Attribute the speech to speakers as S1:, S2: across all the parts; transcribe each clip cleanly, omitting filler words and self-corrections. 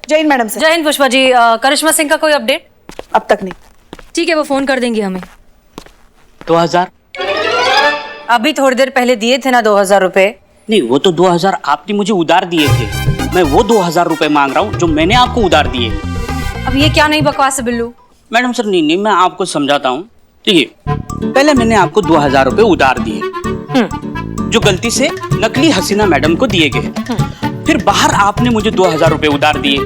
S1: जय Hind madam sir.
S2: जय हिंद पुष्पा जी। करिश्मा सिंह का कोई अपडेट?
S1: अब तक नहीं।
S2: ठीक है, वो फोन कर देंगी हमें।
S3: 2000?
S2: अभी थोड़ी देर पहले दिए थे ना 2000 रुपए।
S3: नहीं, वो तो 2000 आपने मुझे उधार दिए थे। मैं वो 2000 रुपए मांग रहा हूँ जो मैंने आपको उधार दिए।
S2: अब ये क्या नहीं बकवास है बिल्लू?
S3: मैडम सर, नहीं, मैं आपको समझाता हूँ। ठीक है, पहले मैंने आपको 2000 रुपए उधार दिए, जो गलती से नकली हसीना मैडम को दिए गए। फिर बाहर आपने मुझे 2000 रुपए उधार दिए।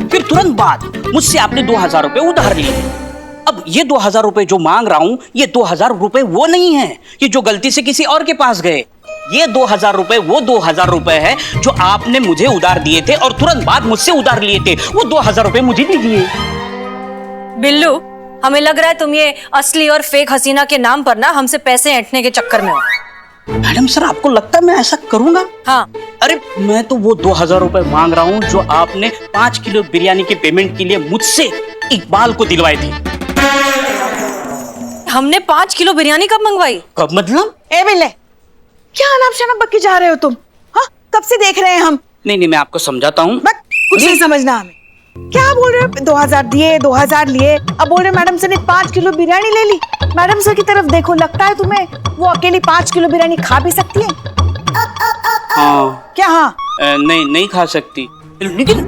S3: फिर तुरंत बाद मुझसे आपने 2000 रुपए उधार लिए। अब ये 2000 रुपए जो मांग रहा हूँ, ये 2000 रुपए वो नहीं है कि जो गलती से किसी और के पास गए। ये 2000 रुपए वो 2000 रुपए है जो आपने मुझे उधार दिए थे और तुरंत बाद मुझसे उधार लिए थे। वो 2000 रुपए मुझे दीजिए।
S2: बिल्लू, हमें लग रहा है तुम ये असली और फेक हसीना के नाम पर ना हमसे पैसे ऐंठने के चक्कर में हो।
S3: मैडम सर, आपको लगता है मैं ऐसा करूंगा?
S2: हाँ।
S3: अरे मैं तो वो 2000 रुपए मांग रहा हूँ जो आपने 5 किलो बिरयानी के पेमेंट के लिए मुझसे इकबाल को दिलवाए थे।
S2: हमने 5 किलो बिरयानी कब मंगवाई?
S3: कब मतलब?
S1: ए बिल्ले, क्या अनाप शनाप बक के जा रहे हो तुम? हाँ, कब से देख रहे हैं हम।
S3: नहीं, मैं आपको समझाता हूँ।
S1: कुछ नहीं समझना हमें। क्या बोल रहे हो? 2000 दिए, 2000 लिए, अब बोल रहे मैडम सर ने 5 किलो बिरयानी ले ली। मैडम सर की तरफ देखो, लगता है तुम्हें वो अकेली 5 किलो बिरयानी खा भी सकती है?
S3: हाँ।
S1: क्या हाँ?
S3: नहीं खा सकती, लेकिन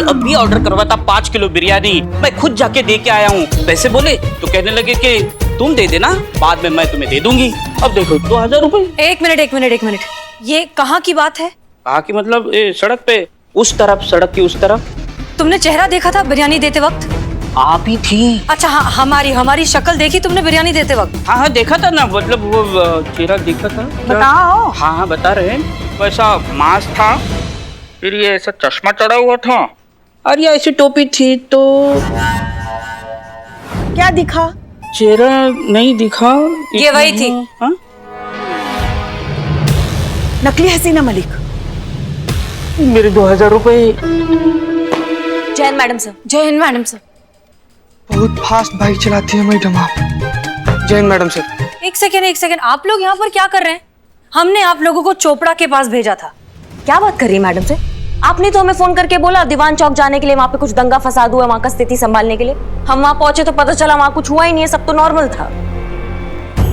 S3: अभी ऑर्डर करवा था 5 किलो बिरयानी। मैं खुद जाके दे के आया हूँ। पैसे बोले तो कहने लगे कि तुम दे देना, बाद में मैं तुम्हें दे दूंगी। अब देखो 2000 रुपए।
S2: एक मिनट, ये कहाँ की बात है?
S3: कहाँ की मतलब? सड़क पे, उस तरफ, सड़क की उस तरफ।
S2: तुमने चेहरा देखा था बिरयानी देते वक्त?
S3: आप ही थी।
S2: अच्छा हाँ, हमारी शक्ल देखी तुमने बिरयानी देते वक्त?
S3: हाँ, देखा था ना, मतलब वो चेहरा देखा था।
S1: बताओ।
S3: हाँ, बता रहे हैं। वैसा मास्क था, फिर ये ऐसा चश्मा चढ़ा हुआ था और ये ऐसी टोपी थी। तो
S1: क्या दिखा?
S3: चेहरा नहीं दिखा।
S2: ये वही थी।
S3: हाँ?
S1: नकली हसीना मलिक।
S3: मेरे 2000 रुपए।
S2: जय हिंद मैडम सर। जय हिंद मैडम सर।
S4: बहुत फास्ट बाइक चलाती है मैडम आप। जय हिंद मैडम सर।
S2: एक सेकेंड, आप लोग यहाँ पर क्या कर रहे हैं? हमने आप लोगों को चोपड़ा के पास भेजा था।
S5: क्या बात कर रही है मैडम से? आपने तो हमें फोन करके बोला दीवान चौक जाने के लिए, वहाँ पे कुछ दंगा फसाद हुआ, वहाँ का स्थिति संभालने के लिए। हम वहाँ पहुंचे तो पता चला वहाँ कुछ हुआ ही नहीं है, सब तो नॉर्मल था।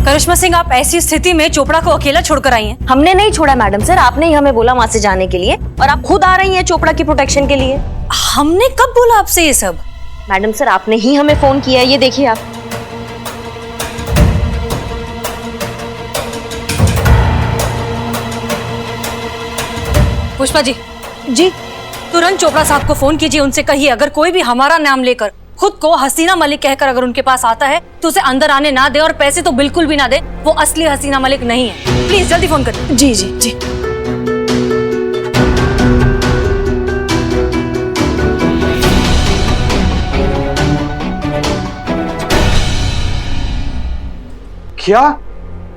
S2: करिश्मा सिंह, आप ऐसी स्थिति में चोपड़ा को अकेला छोड़कर आई हैं?
S5: हमने नहीं छोड़ा मैडम सर, आपने ही हमें बोला वहाँ से जाने के लिए और आप खुद आ रही हैं चोपड़ा की प्रोटेक्शन के लिए।
S2: हमने कब बोला आपसे ये सब?
S5: मैडम सर, आपने ही हमें फोन किया है, ये देखिए आप।
S2: पुष्पा जी,
S1: जी
S2: तुरंत चोपड़ा साहब को फोन कीजिए, उनसे कहिए अगर कोई भी हमारा नाम लेकर खुद को हसीना मलिक कहकर अगर उनके पास आता है तो उसे अंदर आने ना दे और पैसे तो बिल्कुल भी ना दे। वो असली हसीना मलिक नहीं है। प्लीज जल्दी फोन करिए।
S1: जी जी जी।
S4: क्या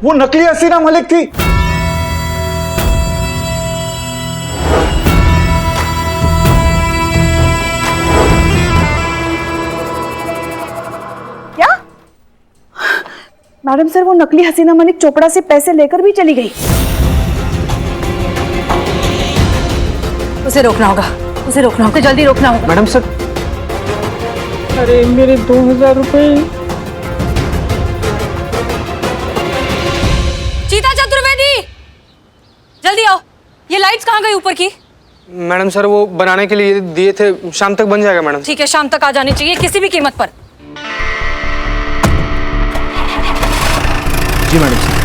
S4: वो नकली हसीना मलिक थी?
S1: क्या? मैडम सर, वो नकली हसीना मलिक चोपड़ा से पैसे लेकर भी चली गई।
S2: उसे रोकना होगा, जल्दी रोकना होगा।
S4: Madam sir. अरे मेरे 2000 रुपए।
S2: चीता चतुर्वेदी, जल्दी आओ। ये लाइट्स कहाँ गई ऊपर की?
S4: मैडम सर, वो बनाने के लिए दिए थे, शाम तक बन जाएगा मैडम।
S2: ठीक है, शाम तक आ जानी चाहिए किसी भी कीमत पर।
S4: जी मैडम सर।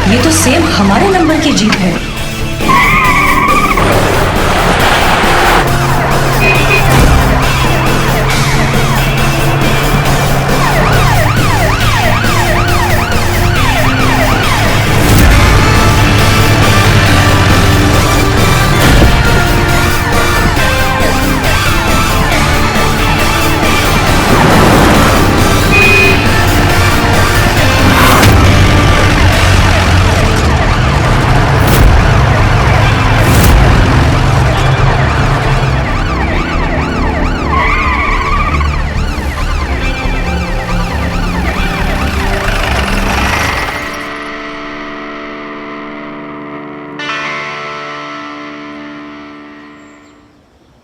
S6: ये तो सेम हमारे नंबर की जीप है।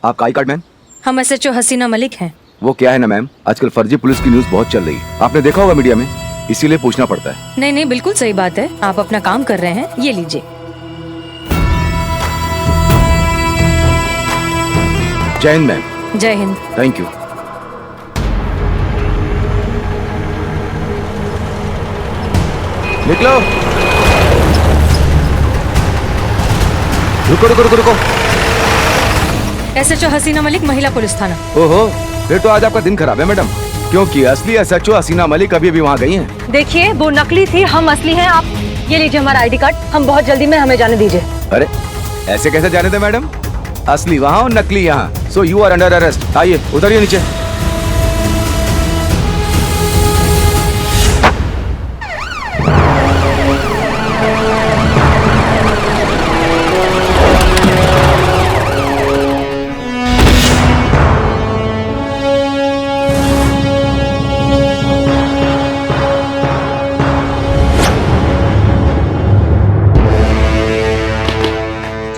S7: आपका आई कार्ड मैम?
S2: हम SHO हसीना मलिक हैं।
S7: वो क्या है ना मैम, आजकल फर्जी पुलिस की न्यूज बहुत चल रही है, आपने देखा होगा मीडिया में, इसीलिए पूछना पड़ता है।
S2: नहीं नहीं, बिल्कुल सही बात है, आप अपना काम कर रहे हैं, ये लीजिए।
S7: जय हिंद मैम।
S2: जय हिंद।
S7: Thank you. निकलो। रुको रुको रुको रुको।
S2: SHO हसीना मलिक, महिला पुलिस थाना।
S7: ओहो, फिर तो आज आपका दिन खराब है मैडम, क्योंकि असली SHO हसीना मलिक अभी भी वहाँ गई हैं।
S2: देखिए, वो नकली थी, हम असली हैं। आप ये लीजिए हमारा ID कार्ड, हम बहुत जल्दी में, हमें जाने दीजिए।
S7: अरे ऐसे कैसे जाने दे मैडम, असली वहाँ और नकली यहाँ, so you are under arrest. आइए उतरिए नीचे।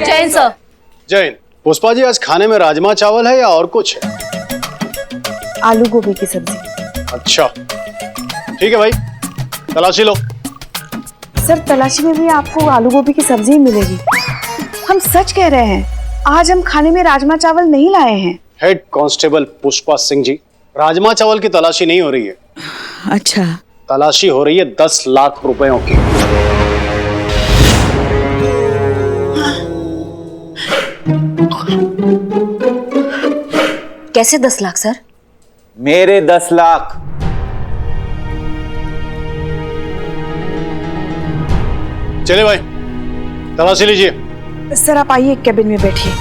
S2: जैन सर।
S8: जैन, पुष्पा जी आज खाने में राजमा चावल है या और कुछ है?
S1: आलू गोभी की सब्जी।
S8: अच्छा ठीक है भाई, तलाशी लो।
S1: सर तलाशी में भी आपको आलू गोभी की सब्जी ही मिलेगी। हम सच कह रहे हैं, आज हम खाने में राजमा चावल नहीं लाए हैं।
S8: हेड कांस्टेबल पुष्पा सिंह जी, राजमा चावल की तलाशी नहीं हो रही है।
S1: अच्छा।
S8: तलाशी हो रही है 10 लाख रुपयों की।
S5: कैसे 10 लाख सर?
S9: मेरे 10 लाख।
S8: चले भाई, तलाशी लीजिए।
S1: सर आप आइए, कैबिन में बैठिए।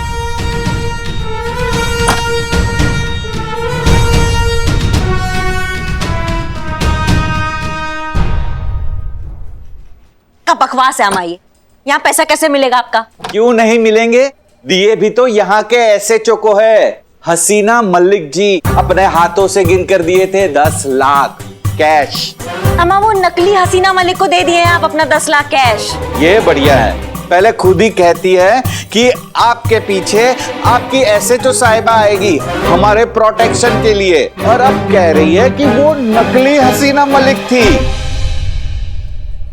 S5: क्या बकवास है अमाई, यहाँ पैसा कैसे मिलेगा आपका?
S9: क्यों नहीं मिलेंगे, दिए भी तो यहाँ के SHO को है। हसीना मलिक जी अपने हाथों से गिन कर दिए थे 10 लाख कैश।
S5: अम्मा वो नकली हसीना मलिक को दे दिए हैं आप अपना 10 लाख कैश।
S9: ये बढ़िया है, पहले खुद ही कहती है कि आपके पीछे आपकी SHO साहिबा आएगी हमारे प्रोटेक्शन के लिए, और अब कह रही है कि वो नकली हसीना मलिक थी।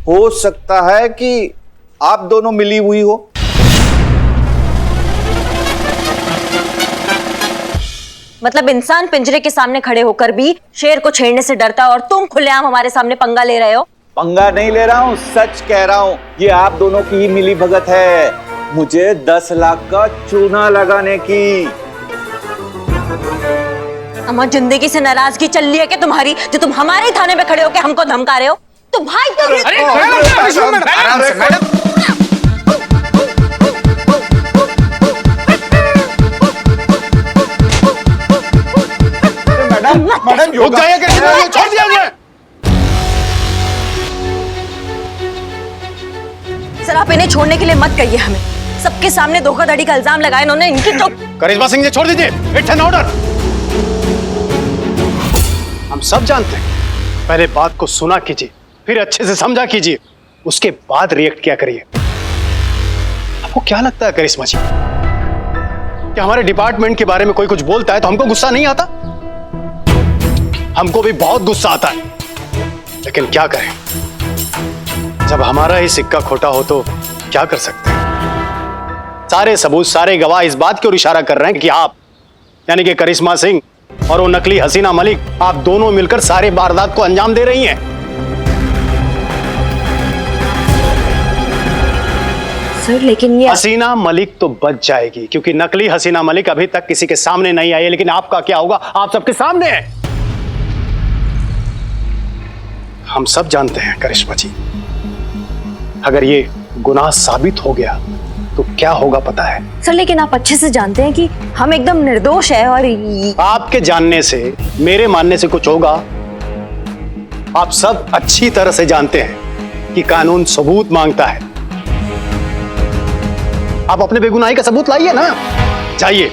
S9: हो सकता है कि आप दोनों मिली हुई हो।
S5: मतलब इंसान पिंजरे के सामने खड़े होकर भी शेर को छेड़ने से डरता है और तुम खुलेआम हमारे सामने पंगा ले रहे हो।
S9: पंगा नहीं ले रहा हूँ, सच कह रहा हूँ, ये आप दोनों की ही मिली भगत है मुझे 10 लाख का चूना लगाने की।
S5: अम्मा जिंदगी से नाराजगी चल रही है कि तुम्हारी, जो तुम हमारे थाने पे खड़े होकर हमको धमका रहे हो? तो भाई
S8: मैडम रुक जाइए, छोड़ दिया मुझे।
S5: सर आप इन्हें छोड़ने के लिए मत कहिए हमें, सबके सामने धोखाधड़ी का इल्जाम लगाया इन्होंने, इनकी तो।
S8: करिश्मा सिंह जी छोड़ दीजिए, इट्स एन ऑर्डर। हम सब जानते हैं, पहले बात को सुना कीजिए, फिर अच्छे से समझा कीजिए, उसके बाद रिएक्ट किया करिए। आपको क्या लगता है करिश्मा जी, कि हमारे डिपार्टमेंट के बारे में कोई कुछ बोलता है तो हमको गुस्सा नहीं आता? हमको भी बहुत गुस्सा आता है, लेकिन क्या करें, जब हमारा ही सिक्का खोटा हो तो क्या कर सकते हैं। सारे सबूत, सारे गवाह इस बात की ओर इशारा कर रहे हैं कि आप, यानी कि करिश्मा सिंह और वो नकली हसीना मलिक, आप दोनों मिलकर सारे वारदात को अंजाम दे रही हैं।
S5: सर लेकिन ये
S8: हसीना मलिक तो बच जाएगी, क्योंकि नकली हसीना मलिक अभी तक किसी के सामने नहीं आई है, लेकिन आपका क्या होगा, आप सबके सामने है। हम सब जानते हैं करिश्मा जी, अगर ये गुनाह साबित हो गया तो क्या होगा पता है?
S5: सर लेकिन आप अच्छे से जानते हैं कि हम एकदम निर्दोष है, और
S8: आपके जानने से, मेरे मानने से कुछ होगा? आप सब अच्छी तरह से जानते हैं कि कानून सबूत मांगता है। आप अपने बेगुनाही का सबूत लाइए ना। जाइए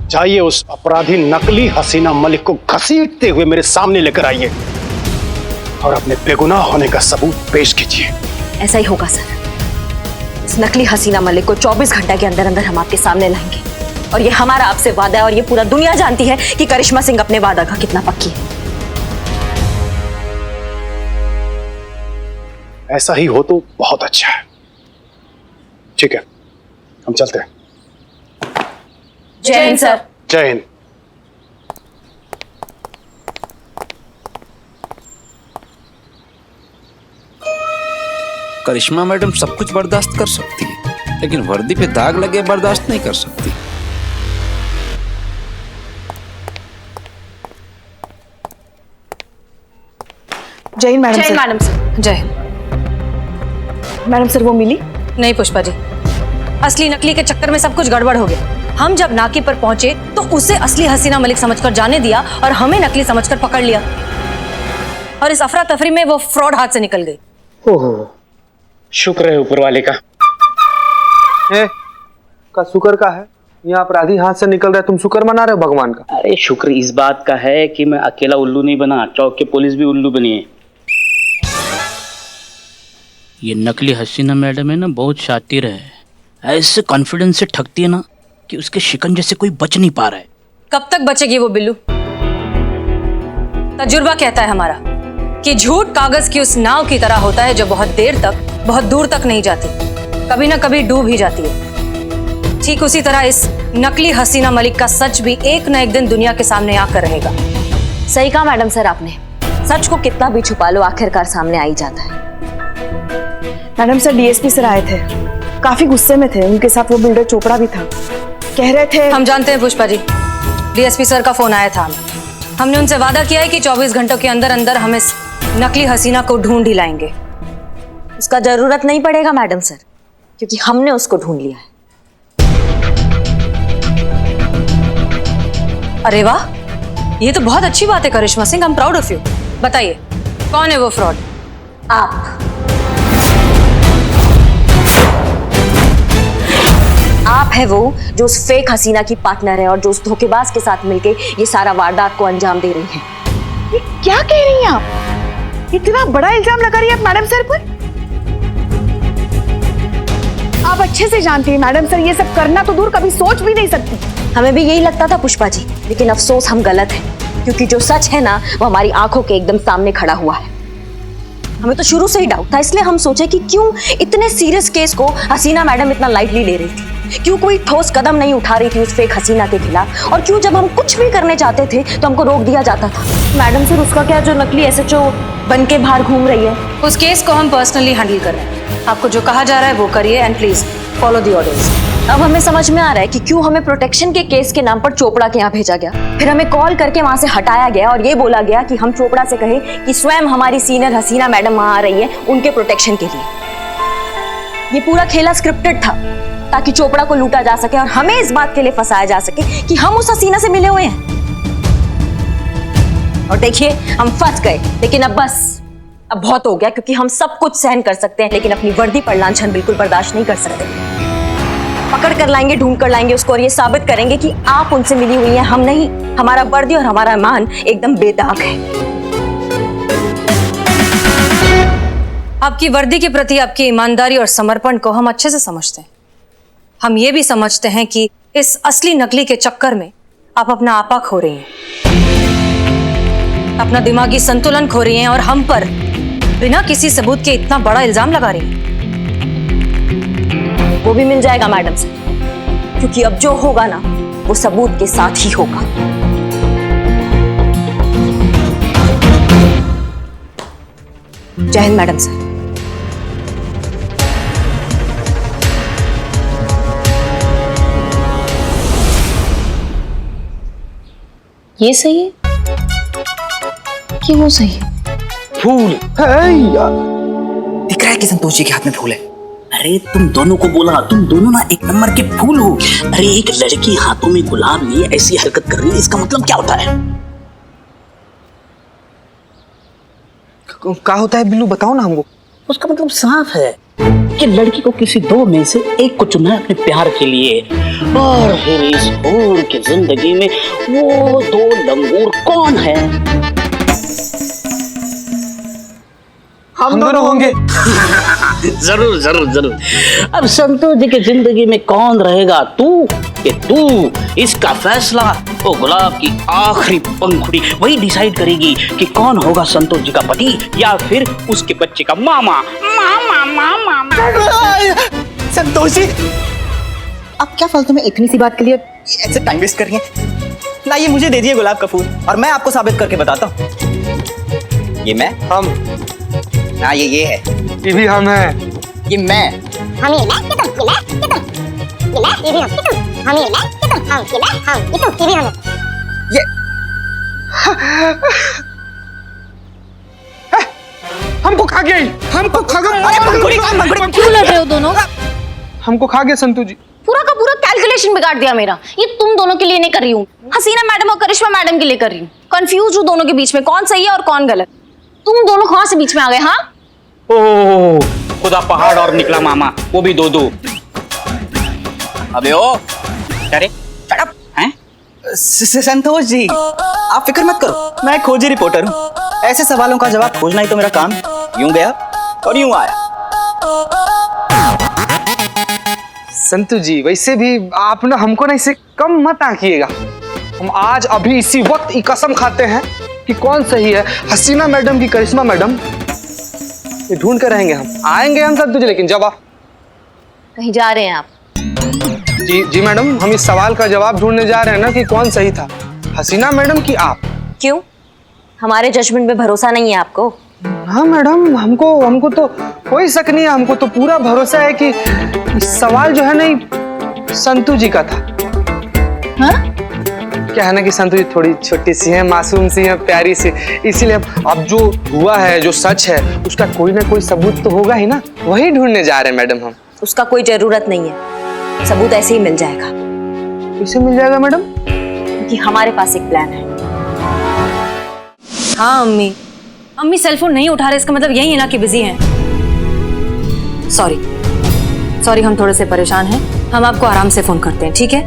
S8: जाइए, उस अपराधी नकली हसीना मलिक को घसीटते हुए मेरे सामने लेकर आइए और अपने बेगुनाह होने का सबूत पेश कीजिए।
S5: ऐसा ही होगा सर, इस नकली हसीना मलिक को 24 घंटे के अंदर अंदर हम आपके सामने लाएंगे। और ये हमारा आपसे वादा है और ये पूरा दुनिया जानती है कि करिश्मा सिंह अपने वादा का कितना पक्की है।
S8: ऐसा ही हो तो बहुत अच्छा है। ठीक है, हम चलते हैं।
S5: जय हिंद सर।
S8: जय हिंद।
S7: करिश्मा मैडम सब कुछ बर्दाश्त कर सकती है, लेकिन वर्दी पे दाग लगे बर्दाश्त नहीं कर सकती।
S1: जय हिंद मैडम
S5: जय
S1: सर।
S5: Madam sir.
S2: जय हिंद।
S1: मैडम सर वो मिली?
S2: नहीं पुष्पा जी, असली नकली के चक्कर में सब कुछ गड़बड़ हो गया। हम जब नाके पर पहुंचे तो उसे असली हसीना मलिक समझकर जाने दिया और हमें नकली समझकर पकड़ लिया, और इस अफरा तफरी में वो फ्रॉड हाथ से निकल गई।
S3: ओहो, शुक्र है ऊपर वाले का।
S4: का शुक्र का है? यहाँ अपराधी हाथ से निकल रहा है, तुम शुक्र मना रहे हो भगवान का?
S3: अरे शुक्र इस बात का है कि मैं अकेला उल्लू नहीं बना, चौक के पुलिस भी उल्लू बनी है। ये नकली हसीना मैडम है ना, बहुत शातिर है। ऐसे कॉन्फिडेंस से ठगती है ना कि उसके शिकंजे से कोई बच नहीं पा रहा है।
S2: कब तक बचेगी वो बिल्लू? तजुर्बा कहता है हमारा कि झूठ कागज की उस नाव की तरह होता है जो बहुत देर तक, बहुत दूर तक नहीं जाती, कभी ना कभी डूब ही जाती है। ठीक उसी तरह इस नकली हसीना मलिक का सच भी एक न एक दिन दुनिया के सामने आकर रहेगा।
S5: सही कहा मैडम सर आपने, सच को कितना भी छुपा लो आखिरकार सामने आ ही जाता है।
S1: मैडम सर डीएसपी सर आए थे, काफी गुस्से में थे। उनके साथ वो बिल्डर चोपड़ा भी था। कह रहे थे
S2: हम जानते हैं पुष्पा जी, डीएसपी सर का फोन आया था। हमने उनसे वादा किया है कि 24 घंटों के अंदर अंदर हम इस नकली हसीना को ढूंढ ही लाएंगे।
S5: उसका जरूरत नहीं पड़ेगा मैडम सर, क्योंकि हमने उसको ढूंढ लिया है।
S2: अरे वाह, ये तो बहुत अच्छी बात है Karishma Singh, I am proud of you. बताइए कौन है वो फ्रॉड?
S5: आप है वो जो उस फेक हसीना की पार्टनर है और जो उस धोखेबाज के साथ मिलके ये सारा वारदात को अंजाम दे रही है।
S1: ये क्या कह रही हैं आप? इतना बड़ा इल्जाम लगा रही है आप मैडम सर पर? आप अच्छे से जानती हैं मैडम सर, ये सब करना तो दूर, कभी सोच भी नहीं सकती।
S5: हमें भी यही लगता था पुष्पा जी, लेकिन अफसोस हम गलत हैं, क्योंकि जो सच है ना वो हमारी आंखों के एकदम सामने खड़ा हुआ है। हमें तो शुरू से ही डाउट था, इसलिए हम सोचे कि क्यों इतने सीरियस केस को हसीना मैडम इतना लाइटली ले रही थी, क्यों कोई ठोस कदम नहीं उठा रही थी उस फेक हसीना के खिलाफ, और क्यों जब हम कुछ भी करने चाहते थे तो हमको रोक दिया जाता था। मैडम सर उसका क्या, जो नकली एसएचओ बन के बाहर घूम रही है,
S2: उस केस को हम पर्सनली हैंडल कर रहे हैं। आपको जो कहा जा रहा है वो करिए and please follow the orders.
S5: अब हमें समझ में आ रहा है कि क्यों हमें प्रोटेक्शन के केस के नाम पर चोपड़ा के यहाँ भेजा गया, फिर हमें कॉल करके वहां से हटाया गया और ये बोला गया कि हम चोपड़ा से कहें कि स्वयं हमारी सीनियर हसीना मैडम वहां आ रही है उनके प्रोटेक्शन के लिए। ये पूरा खेला स्क्रिप्टेड था ताकि चोपड़ा को लूटा जा सके और हमें इस बात के लिए फंसाया जा सके कि हम उस हसीना से मिले हुए हैं। और देखिए हम फंस गए, लेकिन अब बस, अब बहुत हो गया, क्योंकि हम सब कुछ सहन कर सकते हैं लेकिन अपनी वर्दी पर लांछन बिल्कुल बर्दाश्त नहीं कर सकते। पकड़ कर लाएंगे, ढूंढ कर लाएंगे उसको और ये साबित करेंगे कि आप उनसे मिली हुई हैं, हम नहीं। हमारा वर्दी और हमारा मान एकदम बेदाग है।
S2: आपकी वर्दी के प्रति आपकी ईमानदारी और समर्पण को हम अच्छे से समझते हैं। हम ये भी समझते हैं कि इस असली नकली के चक्कर में आप अपना आपा खो रही हैं, अपना दिमागी संतुलन खो रही हैं और हम पर बिना किसी सबूत के इतना बड़ा इल्जाम लगा रही हैं।
S5: वो भी मिल जाएगा मैडम से, क्योंकि अब जो होगा ना वो सबूत के साथ ही होगा। जय हिंद मैडम सर।
S6: ये सही है कि वो सही है?
S4: फूल है यार।
S10: दिख रहा है कि संतोष जी के हाथ में फूल है।
S3: अरे तुम दोनों को बोला, तुम दोनों ना एक नंबर के फूल हो। अरे एक लड़की हाथों में गुलाब लिए ऐसी हरकत कर रही है, इसका मतलब क्या होता है?
S4: क्या होता है बिल्लू, बताओ ना हमको।
S3: उसका मतलब साफ है कि लड़की को किसी दो में से एक को चुनना है अपने प्यार के लिए, और फिर इस फूल की जिंदगी में वो दो लंगूर कौन है?
S4: हम दोनों होंगे।
S3: जरूर जरूर जरूर। अब संतोष जी की जिंदगी में कौन रहेगा, तू कि तू इसका फैसला वो गुलाब की आखिरी पंखुड़ी वही डिसाइड करेगी कि कौन होगा संतोष जी का पति या फिर उसके बच्चे का मामा। मामा मामा
S10: संतोष जी, आप क्या फालतू में इतनी सी बात के लिए ऐसे टाइम वेस्ट कर रही हैं? लाइए मुझे दे दिए गुलाब का फूल और मैं आपको साबित करके बताता हूँ। ये मैं,
S4: हम,
S10: हाँ ये है,
S4: ये भी हम हैं।
S10: ये मैं,
S11: हम ये मैं, ये तुम, ये मैं, ये भी हम, ये तुम, हम ये मैं, ये तुम, हम ये मैं, हम ये तुम, ये भी हम।
S10: ये
S4: हमको खा गया, हमको खा गया।
S10: अरे पंखुड़ी,
S2: क्यों लड़ रहे हो दोनों?
S4: हमको खा गया संतू जी।
S6: पूरा का पूरा कैलकुलेशन बिगाड़ दिया मेरा। ये तुम दोनों के लिए नहीं कर रही हूँ, हसीना मैडम और करिश्मा मैडम के लिए कर रही हूँ। कंफ्यूज हूँ दोनों के बीच में कौन सही है और कौन गलत। तुम दोनों कहाँ से बीच में आ गए? हाँ
S3: ओह खुदा पहाड़ और निकला मामा, वो भी दो। अबे ओ अरे शट अप हैं?
S10: संतोष जी, आप फिक्र मत करो, मैं खोजी रिपोर्टर हूँ। ऐसे सवालों का जवाब खोजना ही तो मेरा काम। यूं गया और यूं आया।
S4: संतू जी वैसे भी आप ना हमको ना इसे कम मत आंकिएगा। हम आज अभी इसी वक्त ये कसम खाते हैं कि कौन सही है, हसीना मैडम की करिश्मा मैडम। ये ढूंढ कर रहेंगे, हम आएंगे हम संतू जी, लेकिन जब आप
S6: कहीं जा रहे हैं आप?
S4: जी मैडम, हम इस सवाल का जवाब ढूंढने जा रहे हैं ना कि कौन सही था, हसीना मैडम की आप।
S5: क्यों, हमारे जजमेंट पे भरोसा नहीं है आपको?
S4: हाँ मैडम, हमको तो कोई शक नहीं है, हमको तो पूरा भरोसा है कि सवाल जो है ना संतू जी का था।
S6: हाँ?
S4: क्या है ना कि संतू जी थोड़ी छोटी सी है, मासूम सी है, प्यारी सी, इसीलिए अब जो हुआ है, जो सच है, उसका कोई ना कोई सबूत तो होगा ही ना, वही ढूंढने जा रहे हैं मैडम हम।
S5: उसका कोई जरूरत नहीं है, सबूत ऐसे ही मिल जाएगा।
S4: कैसे मिल जाएगा मैडम?
S5: क्योंकि हमारे पास एक प्लान है।
S2: हाँ अम्मी सेलफोन नहीं उठा रहे, इसका मतलब यही है ना कि बिजी हैं। सॉरी हम थोड़े से परेशान हैं, हम आपको आराम से फोन करते हैं, ठीक है?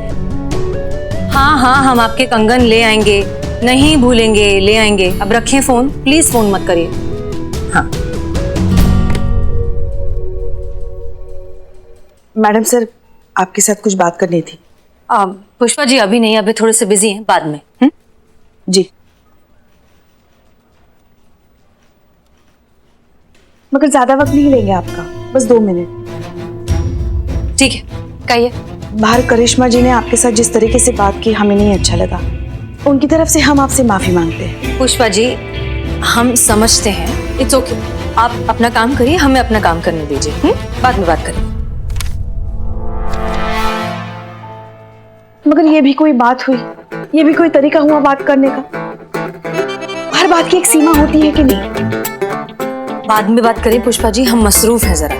S2: हाँ हम आपके कंगन ले आएंगे, नहीं भूलेंगे, ले आएंगे। अब रखें फोन, प्लीज फोन मत करिए। हाँ
S1: मैडम सर, आपके साथ कुछ बात करनी थी।
S2: पुष्पा जी अभी नहीं, अभी थोड़े से बिजी हैं, बाद में।
S1: जी, मगर ज्यादा वक्त नहीं लेंगे आपका, बस 2 मिनट।
S2: ठीक है, कहिए।
S1: बाहर करिश्मा जी ने आपके साथ जिस तरीके से बात की, हमें नहीं अच्छा लगा। उनकी तरफ से हम आपसे माफी मांगते हैं।
S2: पुष्पा जी, हम समझते हैं, इट्स ओके। आप अपना काम करिए, हमें अपना काम करने दीजिए, बाद में बात करेंगे।
S1: मगर ये भी कोई बात हुई, ये भी कोई तरीका हुआ बात करने का? हर बात की एक सीमा होती है कि नहीं?
S2: बाद में बात करें पुष्पा जी, हम मसरूफ हैं जरा।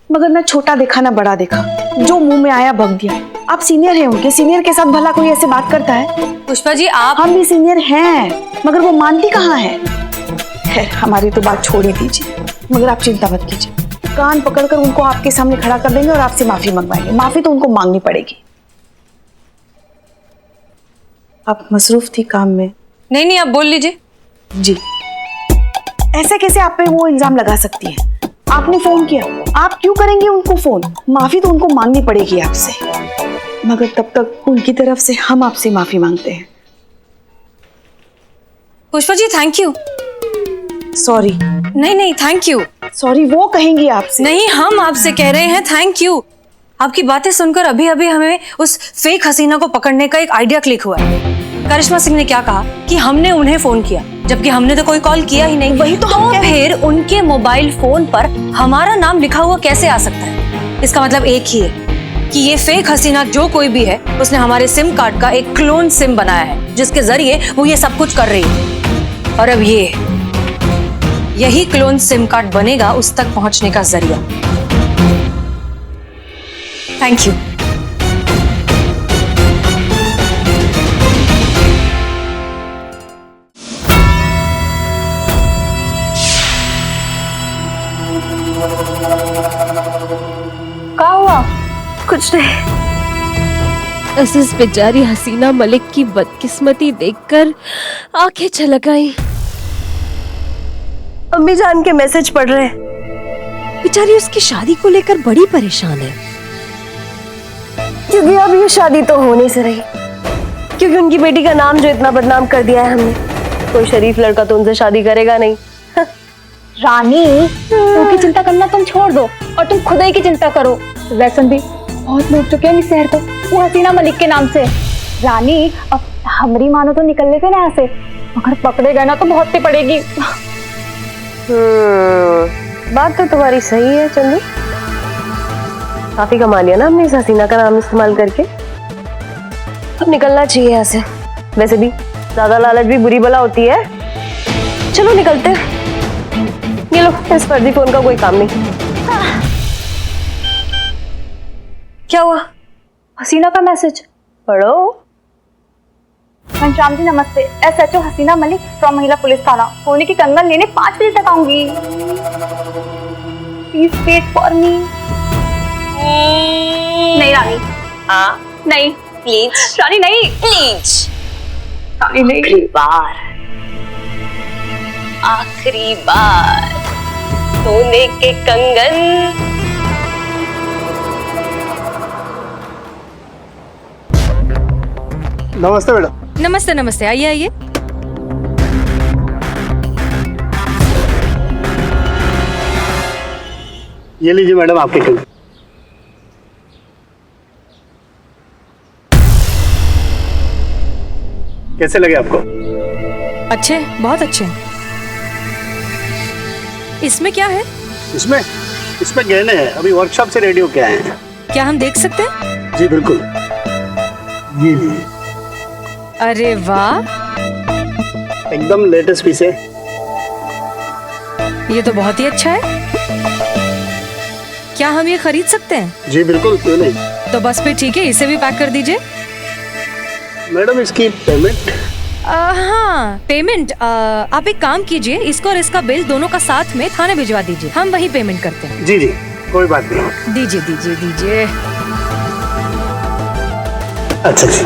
S1: मगर ना छोटा देखा ना बड़ा देखा, जो मुंह में आया बक दिया। आप सीनियर हैं उनके, सीनियर के साथ भला कोई ऐसे बात करता है?
S2: पुष्पा जी आप,
S1: हम भी सीनियर हैं, मगर वो मानती कहाँ है। खैर, हमारी तो बात छोड़ ही दीजिए, मगर आप चिंता मत कीजिए। कान पकड़कर उनको आपके सामने खड़ा कर देंगे और आपसे माफी मंगवाएंगे। माफी तो उनको मांगनी पड़ेगी। आप मसरूफ थी काम में।
S2: नहीं आप बोल लीजिए।
S1: जी, ऐसे कैसे आप पे वो इल्जाम लगा सकती है? आपने फोन किया, आप क्यों करेंगे उनको फोन? माफी तो उनको मांगनी पड़ेगी आपसे, मगर तब तक उनकी तरफ से हम आपसे माफी मांगते हैं।
S2: Pushpa ji thank you.
S1: Sorry.
S2: नहीं थैंक यू।
S1: सॉरी वो कहेंगी आपसे।
S2: नहीं, हम आपसे कह रहे हैं थैंक यू। आपकी बातें सुनकर अभी हमें उस फेक हसीना को पकड़ने का एक आइडिया क्लिक हुआ है। करिश्मा सिंह ने क्या कहा कि हमने उन्हें फोन किया, जबकि हमने तो कोई कॉल किया ही नहीं।
S1: वही तो
S2: फिर उनके मोबाइल फोन पर हमारा नाम लिखा हुआ कैसे आ सकता है? इसका मतलब एक ही है कि ये फेक हसीना जो कोई भी है, उसने हमारे सिम कार्ड का एक क्लोन सिम बनाया है, जिसके जरिए वो ये सब कुछ कर रही है। और अब यही क्लोन सिम कार्ड बनेगा उस तक पहुंचने का जरिया। Thank you.
S6: क्या हुआ?
S5: कुछ नहीं।
S6: बस इस बेचारी हसीना मलिक की बदकिस्मती देखकर आंखें छलक आई।
S5: अम्मी जान के मैसेज पढ़ रहे हैं। बेचारी उसकी शादी को लेकर बड़ी परेशान है, क्योंकि अब ये शादी तो होने से रही, क्योंकि उनकी बेटी का नाम जो इतना बदनाम कर दिया है हमने, कोई शरीफ लड़का तो उनसे शादी करेगा नहीं।
S6: रानी, उनकी चिंता करना तुम छोड़ दो और तुम खुद ही की चिंता करो। वैसन भी बहुत लूट चुके हैं इस शहर को, वो हसीना मलिक के नाम से। रानी, अब हमारी मानो तो निकल लेते ना यहाँ से, अगर पकड़े गए ना तो बहुत पे पड़ेगी।
S5: बात तो तुम्हारी सही है चंदू, काफी कमा लिया ना हमने इस हसीना का नाम इस्तेमाल करके, अब निकलना चाहिए यहाँ से। वैसे भी ज्यादा लालच भी बुरी बला होती है, चलो निकलते हैं। ये लो, इस फर्जी फोन का कोई काम नहीं। क्या हुआ?
S6: हसीना का मैसेज
S5: पढ़ो।
S6: घनश्याम जी नमस्ते, SHO हसीना मलिक फ्रॉम महिला पुलिस थाना। सोने की कंगन लेने 5 बजे तक आऊंगी, प्लीज वेट फॉर मी। नहीं रानी,
S5: हाँ
S6: नहीं
S5: प्लीज
S6: रानी, नहीं
S5: प्लीज,
S6: रानी नहीं।
S5: आखिरी बार सोने के कंगन।
S8: नमस्ते मैडम।
S2: नमस्ते नमस्ते, आइए आइए।
S8: ये लीजिए मैडम आपके कंगन। कैसे लगे आपको?
S2: अच्छे, बहुत अच्छे। इसमें क्या है?
S8: इसमें गहने हैं, अभी वर्कशॉप से रेडी होके आए हैं।
S2: क्या हम देख सकते हैं?
S8: जी बिल्कुल, ये लीजिए।
S2: अरे वाह,
S8: एकदम लेटेस्ट पीस है।
S2: ये तो बहुत ही अच्छा है। क्या हम ये खरीद सकते हैं?
S8: जी बिल्कुल, क्यों नहीं।
S2: तो बस फिर ठीक है, इसे भी पैक कर दीजिए।
S8: मैडम इसकी पेमेंट?
S2: हाँ, पेमेंट आप एक काम कीजिए, इसको और इसका बिल दोनों का साथ में थाने भिजवा दीजिए, हम वही पेमेंट करते हैं।
S8: जी जी, कोई बात नहीं।
S2: दीजिए दीजिए दीजिए।
S8: अच्छा जी।